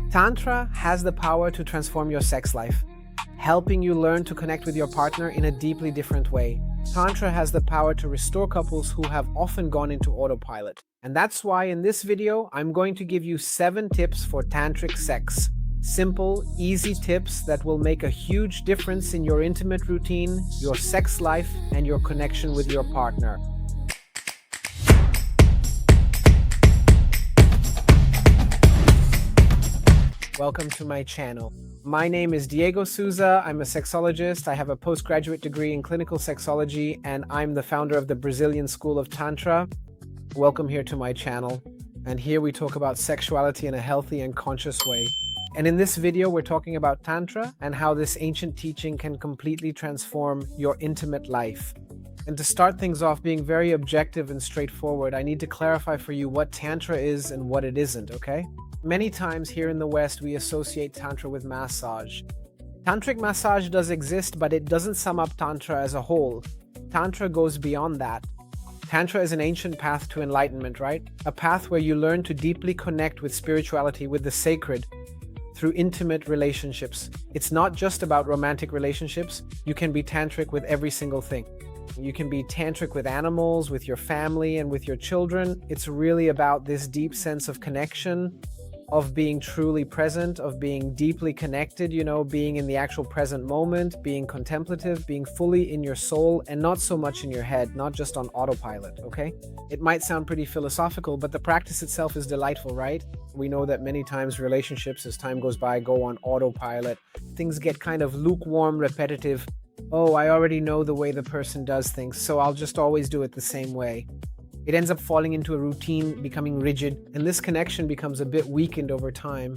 Tantra has the power to transform your sex life, helping you learn to connect with your partner in a deeply different way. Tantra has the power to restore couples who have often gone into autopilot. And that's why in this video, I'm going to give you 7 tips for tantric sex. Simple, easy tips that will make a huge difference in your intimate routine, your sex life, and your connection with your partner. Welcome to my channel. My name is Diego Souza. I'm a sexologist. I have a postgraduate degree in clinical sexology, and I'm the founder of the Brazilian School of Tantra. Welcome here to my channel. And here we talk about sexuality in a healthy and conscious way. And in this video, we're talking about Tantra and how this ancient teaching can completely transform your intimate life. And to start things off being very objective and straightforward, I need to clarify for you what Tantra is and what it isn't, okay? Many times here in the West, we associate Tantra with massage. Tantric massage does exist, but it doesn't sum up Tantra as a whole. Tantra goes beyond that. Tantra is an ancient path to enlightenment, right? A path where you learn to deeply connect with spirituality, with the sacred, through intimate relationships. It's not just about romantic relationships. You can be tantric with every single thing. You can be tantric with animals, with your family, and with your children. It's really about this deep sense of connection, of being truly present, of being deeply connected, being in the actual present moment, being contemplative, being fully in your soul and not so much in your head, not just on autopilot, okay? It might sound pretty philosophical, but the practice itself is delightful, right? We know that many times relationships, as time goes by, go on autopilot. Things get kind of lukewarm, repetitive. Oh, I already know the way the person does things, so I'll just always do it the same way. It ends up falling into a routine, becoming rigid, and this connection becomes a bit weakened over time.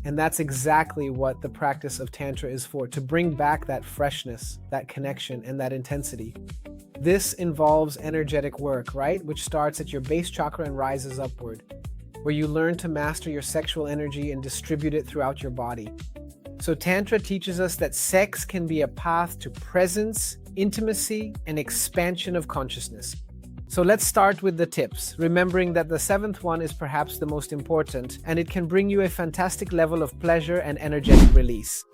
And that's exactly what the practice of Tantra is for, to bring back that freshness, that connection, and that intensity. This involves energetic work, right? Which starts at your base chakra and rises upward, where you learn to master your sexual energy and distribute it throughout your body. So Tantra teaches us that sex can be a path to presence, intimacy, and expansion of consciousness. So let's start with the tips, remembering that the 7th one is perhaps the most important, and it can bring you a fantastic level of pleasure and energetic release.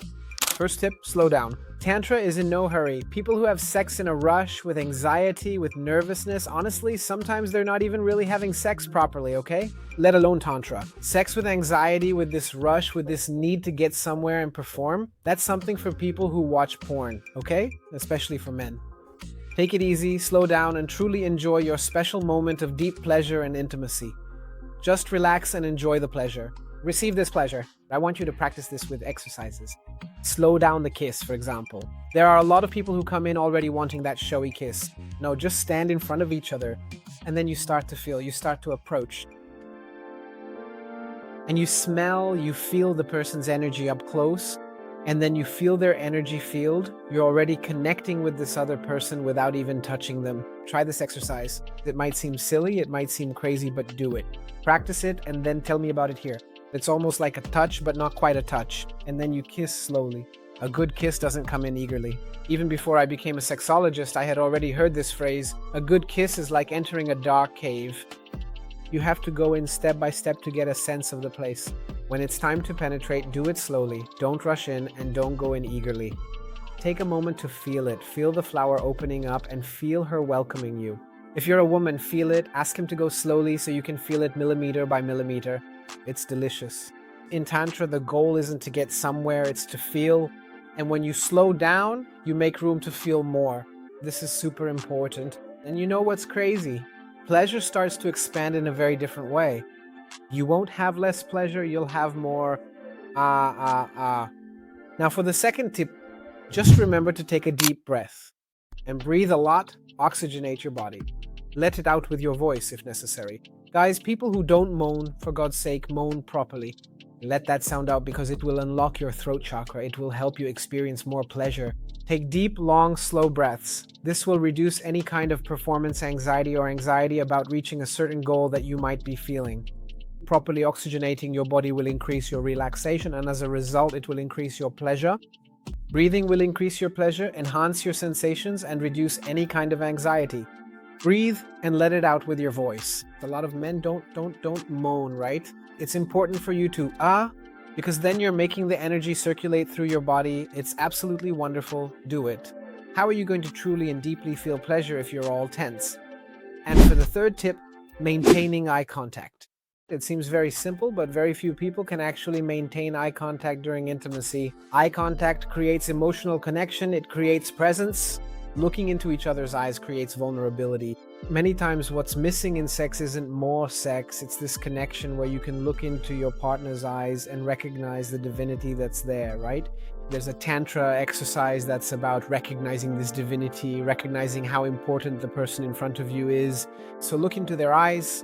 First tip, slow down. Tantra is in no hurry. People who have sex in a rush, with anxiety, with nervousness, honestly, sometimes they're not even really having sex properly, okay? Let alone Tantra. Sex with anxiety, with this rush, with this need to get somewhere and perform, that's something for people who watch porn, okay? Especially for men. Take it easy, slow down, and truly enjoy your special moment of deep pleasure and intimacy. Just relax and enjoy the pleasure. Receive this pleasure. I want you to practice this with exercises. Slow down the kiss, for example. There are a lot of people who come in already wanting that showy kiss. No, just stand in front of each other, and then you start to feel, you start to approach. And you smell, you feel the person's energy up close, and then you feel their energy field. You're already connecting with this other person without even touching them. Try this exercise. It might seem silly, it might seem crazy, but do it. Practice it and then tell me about it here. It's almost like a touch, but not quite a touch. And then you kiss slowly. A good kiss doesn't come in eagerly. Even before I became a sexologist, I had already heard this phrase. A good kiss is like entering a dark cave. You have to go in step by step to get a sense of the place. When it's time to penetrate, do it slowly. Don't rush in and don't go in eagerly. Take a moment to feel it. Feel the flower opening up and feel her welcoming you. If you're a woman, feel it. Ask him to go slowly so you can feel it millimeter by millimeter. It's delicious. In Tantra, the goal isn't to get somewhere, it's to feel. And when you slow down, you make room to feel more. This is super important. And you know what's crazy? Pleasure starts to expand in a very different way. You won't have less pleasure, you'll have more Now for the second tip, just remember to take a deep breath and breathe a lot, oxygenate your body. Let it out with your voice if necessary. Guys, people who don't moan, for God's sake, moan properly. Let that sound out because it will unlock your throat chakra. It will help you experience more pleasure. Take deep, long, slow breaths. This will reduce any kind of performance anxiety or anxiety about reaching a certain goal that you might be feeling. Properly oxygenating your body will increase your relaxation, and as a result, it will increase your pleasure. Breathing will increase your pleasure, enhance your sensations, and reduce any kind of anxiety. Breathe and let it out with your voice. A lot of men don't moan, right? It's important for you to because then you're making the energy circulate through your body. It's absolutely wonderful. Do it. How are you going to truly and deeply feel pleasure if you're all tense? And for the third tip, maintaining eye contact. It seems very simple, but very few people can actually maintain eye contact during intimacy. Eye contact creates emotional connection, it creates presence. Looking into each other's eyes creates vulnerability. Many times what's missing in sex isn't more sex, it's this connection where you can look into your partner's eyes and recognize the divinity that's there, right? There's a Tantra exercise that's about recognizing this divinity, recognizing how important the person in front of you is. So look into their eyes,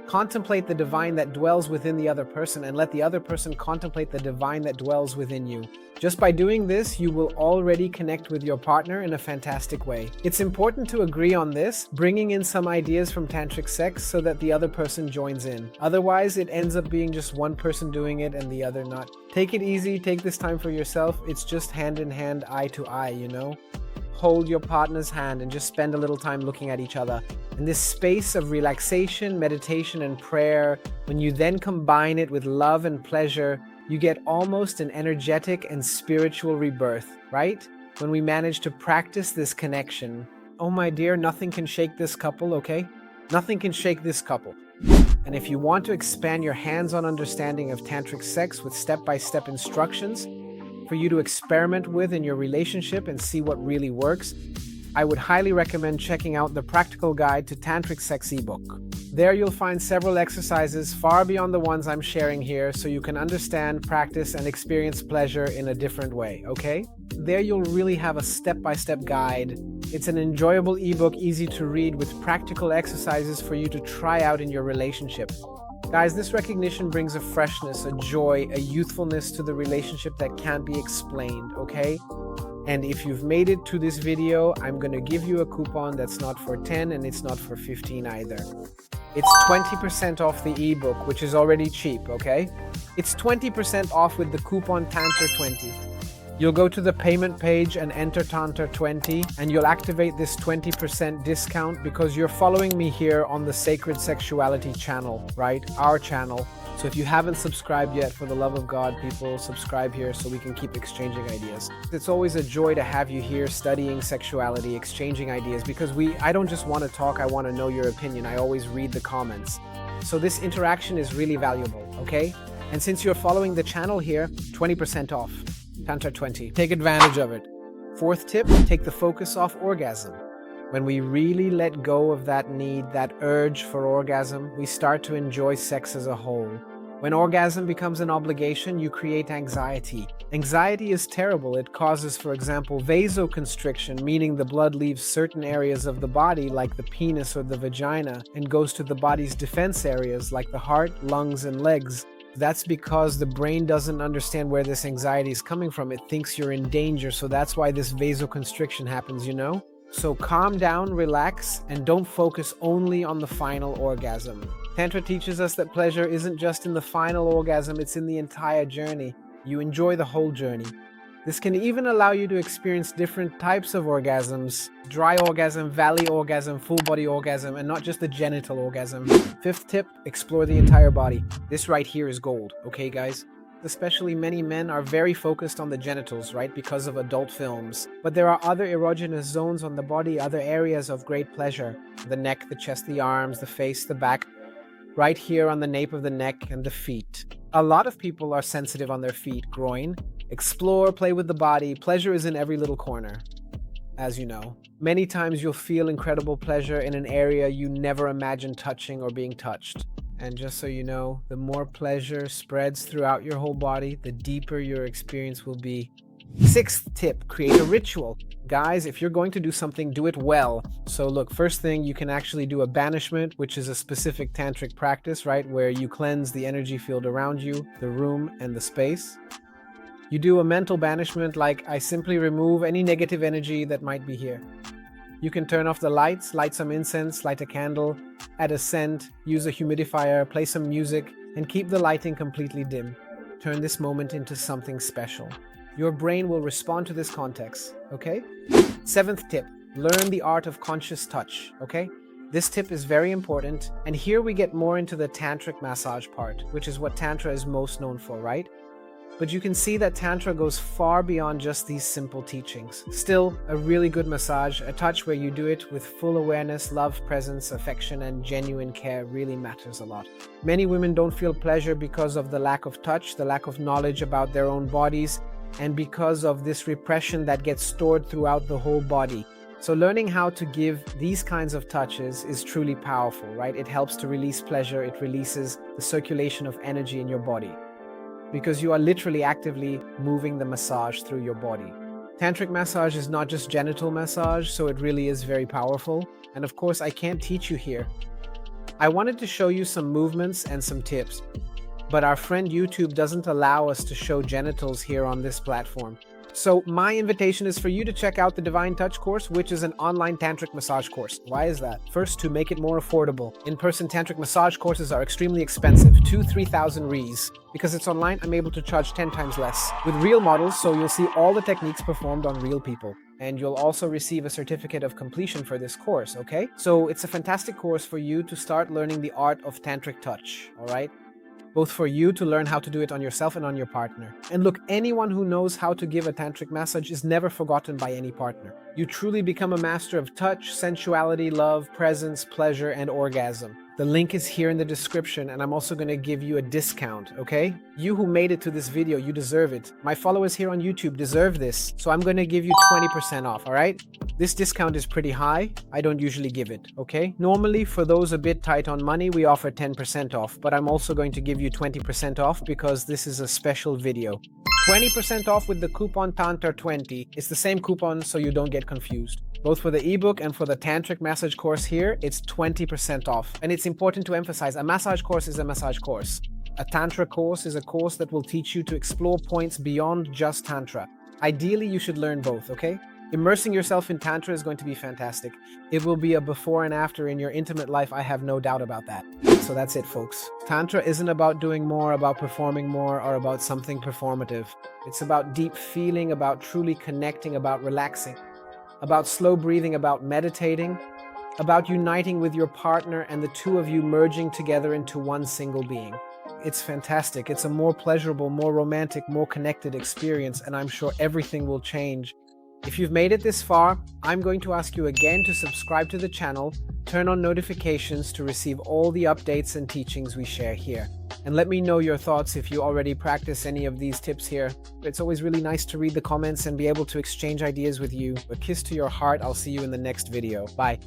contemplate the divine that dwells within the other person, and let the other person contemplate the divine that dwells within you. Just by doing this, you will already connect with your partner in a fantastic way. It's important to agree on this, bringing in some ideas from tantric sex so that the other person joins in. Otherwise, it ends up being just one person doing it and the other not. Take it easy, take this time for yourself. It's just hand in hand, eye to eye, you know? Hold your partner's hand and just spend a little time looking at each other. In this space of relaxation, meditation, and prayer, when you then combine it with love and pleasure, you get almost an energetic and spiritual rebirth, right? When we manage to practice this connection. Oh my dear, nothing can shake this couple, okay? Nothing can shake this couple. And if you want to expand your hands-on understanding of tantric sex with step-by-step instructions for you to experiment with in your relationship and see what really works, I would highly recommend checking out the Practical Guide to Tantric Sex ebook. There you'll find several exercises far beyond the ones I'm sharing here so you can understand, practice, and experience pleasure in a different way, okay? There you'll really have a step-by-step guide. It's an enjoyable ebook, easy to read, with practical exercises for you to try out in your relationship. Guys, this recognition brings a freshness, a joy, a youthfulness to the relationship that can't be explained, okay? And if you've made it to this video, I'm going to give you a coupon that's not for 10 and it's not for 15 either. It's 20% off the ebook, which is already cheap, okay? It's 20% off with the coupon Tantra20. You'll go to the payment page and enter Tantra20, and you'll activate this 20% discount because you're following me here on the Sacred Sexuality channel, right? Our channel. So if you haven't subscribed yet, for the love of God, people, subscribe here so we can keep exchanging ideas. It's always a joy to have you here studying sexuality, exchanging ideas, because I don't just want to talk, I want to know your opinion. I always read the comments. So this interaction is really valuable, okay? And since you're following the channel here, 20% off. Tantra20. Take advantage of it. Fourth tip, take the focus off orgasm. When we really let go of that need, that urge for orgasm, we start to enjoy sex as a whole. When orgasm becomes an obligation, you create anxiety. Anxiety is terrible. It causes, for example, vasoconstriction, meaning the blood leaves certain areas of the body, like the penis or the vagina, and goes to the body's defense areas, like the heart, lungs, and legs. That's because the brain doesn't understand where this anxiety is coming from. It thinks you're in danger, so that's why this vasoconstriction happens, you know? So calm down, relax, and don't focus only on the final orgasm. Tantra teaches us that pleasure isn't just in the final orgasm, it's in the entire journey. You enjoy the whole journey. This can even allow you to experience different types of orgasms: dry orgasm, valley orgasm, full body orgasm, and not just the genital orgasm. Fifth tip, explore the entire body. This right here is gold, okay guys? Especially many men are very focused on the genitals, right, because of adult films. But there are other erogenous zones on the body, other areas of great pleasure. The neck, the chest, the arms, the face, the back, right here on the nape of the neck, and the feet. A lot of people are sensitive on their feet, groin. Explore, play with the body. Pleasure is in every little corner, as you know. Many times you'll feel incredible pleasure in an area you never imagined touching or being touched. And just so you know, the more pleasure spreads throughout your whole body, the deeper your experience will be. Sixth tip, create a ritual. Guys, if you're going to do something, do it well. So look, first thing, you can actually do a banishment, which is a specific tantric practice, right? Where you cleanse the energy field around you, the room, and the space. You do a mental banishment, like I simply remove any negative energy that might be here. You can turn off the lights, light some incense, light a candle, add a scent, use a humidifier, play some music, and keep the lighting completely dim. Turn this moment into something special. Your brain will respond to this context, okay? Seventh tip, learn the art of conscious touch, okay? This tip is very important, and here we get more into the tantric massage part, which is what Tantra is most known for, right? But you can see that Tantra goes far beyond just these simple teachings. Still, a really good massage, a touch where you do it with full awareness, love, presence, affection, and genuine care really matters a lot. Many women don't feel pleasure because of the lack of touch, the lack of knowledge about their own bodies, and because of this repression that gets stored throughout the whole body. So learning how to give these kinds of touches is truly powerful, right? It helps to release pleasure, it releases the circulation of energy in your body, because you are literally actively moving the massage through your body. Tantric massage is not just genital massage, so it really is very powerful. And of course, I can't teach you here. I wanted to show you some movements and some tips, but our friend YouTube doesn't allow us to show genitals here on this platform. So my invitation is for you to check out the Divine Touch course, which is an online tantric massage course. Why is that? First, to make it more affordable. In-person tantric massage courses are extremely expensive, 2,000-3,000 Rs. Because it's online, I'm able to charge 10 times less. With real models, so you'll see all the techniques performed on real people. And you'll also receive a certificate of completion for this course, okay? So it's a fantastic course for you to start learning the art of tantric touch, all right? Both for you to learn how to do it on yourself and on your partner. And look, anyone who knows how to give a tantric massage is never forgotten by any partner. You truly become a master of touch, sensuality, love, presence, pleasure, and orgasm. The link is here in the description, and I'm also going to give you a discount, okay? You who made it to this video, you deserve it. My followers here on YouTube deserve this, so I'm going to give you 20% off, all right? This discount is pretty high. I don't usually give it, okay? Normally, for those a bit tight on money, we offer 10% off, but I'm also going to give you 20% off because this is a special video. 20% off with the coupon Tantra20. It's the same coupon, so you don't get confused. Both for the ebook and for the tantric massage course here, it's 20% off. And it's important to emphasize, a massage course is a massage course. A tantra course is a course that will teach you to explore points beyond just tantra. Ideally, you should learn both, okay? Immersing yourself in tantra is going to be fantastic. It will be a before and after in your intimate life, I have no doubt about that. So that's it, folks. Tantra isn't about doing more, about performing more, or about something performative. It's about deep feeling, about truly connecting, about relaxing, about slow breathing, about meditating, about uniting with your partner and the two of you merging together into one single being. It's fantastic. It's a more pleasurable, more romantic, more connected experience, and I'm sure everything will change. If you've made it this far, I'm going to ask you again to subscribe to the channel, turn on notifications to receive all the updates and teachings we share here. And let me know your thoughts if you already practice any of these tips here. It's always really nice to read the comments and be able to exchange ideas with you. A kiss to your heart. I'll see you in the next video. Bye.